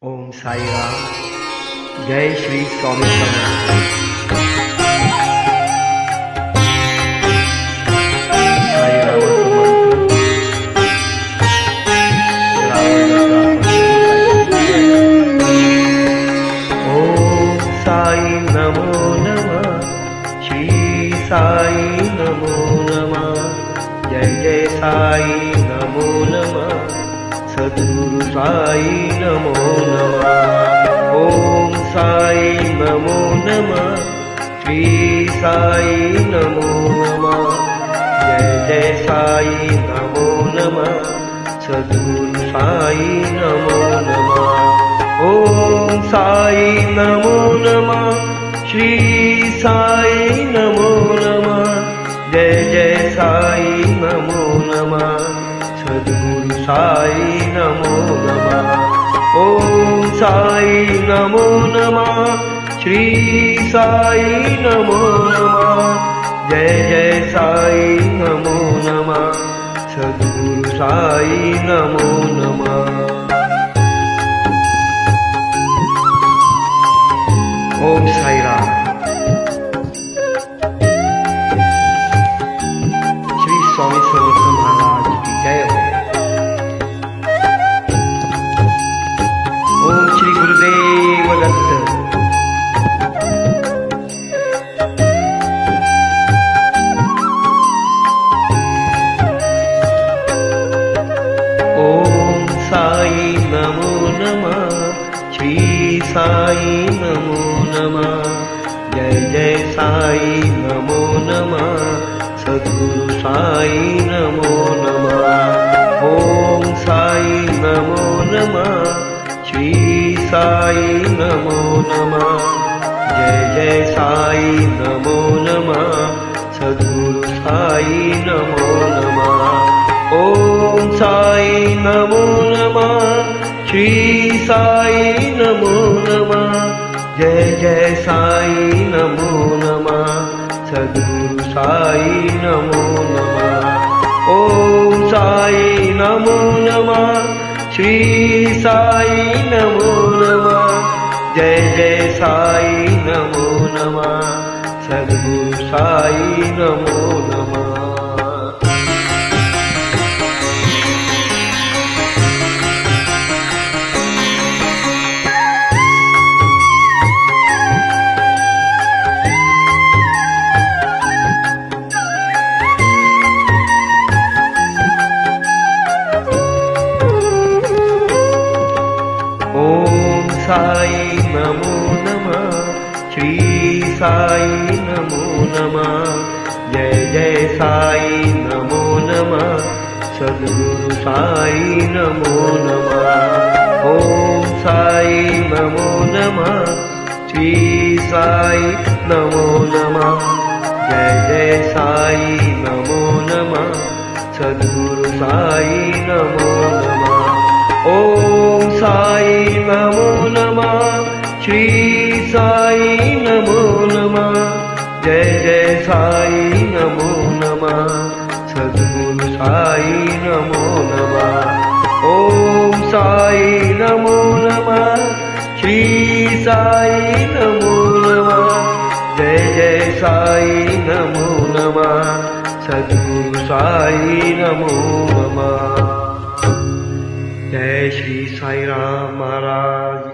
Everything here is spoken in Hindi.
ओम साई राम। जय श्री स्वामी समर्थ। साई रामाचं मंत्र ओम साई नमो नमः। श्री साई नमो नमः। जय जय साई नमो नमः। सद्गुरु साई नमो नमः। ओम साई नमो नमः। श्री साई नमो नमः। जय जय साई नमो नमः। सद्गुरु साई नमो नमः। ओम साई नमो नमः। श्री साई नमो नमः। जय जय साई नमो नमः। सद्गुरु साई नमो नमः। ओम साई नमो नमः। श्री साई नमो नमः। जय जय साई नमो नमः। सद्गुरु साई नमो नमः। ओम साई राम। श्री स्वामी समर्थ महाराज की जय हो। ओम श्री गुरुदेव दत्त। ओम साई नमो नमः। श्री साई नमो नमः। जय जय साई नमो नमः। सद्गुरु साई नमो नमः। ओम साई नमो नमः। श्री साई नमो नमः। जय जय साई नमो नमः। सद्गुरु साई नमो नमः। ओम साई नमो नमः। श्री साई नमो नमः। जय जय साई नमो नमः। सद्गुरु साई नमो नमः। ओम साई नमो नमः। श्री साई नमो नमः। जय जय साई नमो नमः। सद्गुरु साई नमो नमः। ओम साई नमो नमः। श्री साई नमो नमः। जय जय साई नमो नमः। सद्गुरु साई नमो नमः। ओम साई नमो नमः। श्री साई नमो नमः। जय जय साई नमो नमः। सद्गुरु साई नमो नमः। ओम साई नमो नमः। श्री साई नमो नमः। जय जय साई नमो नमः। सद्गुरु साई नमो नमः। ओम साई नमो नमः। श्री साई नमो नमः। जय जय साई नमो नमः। सद्गुरु साई नमो नमः। जय श्री साई राम महाराज।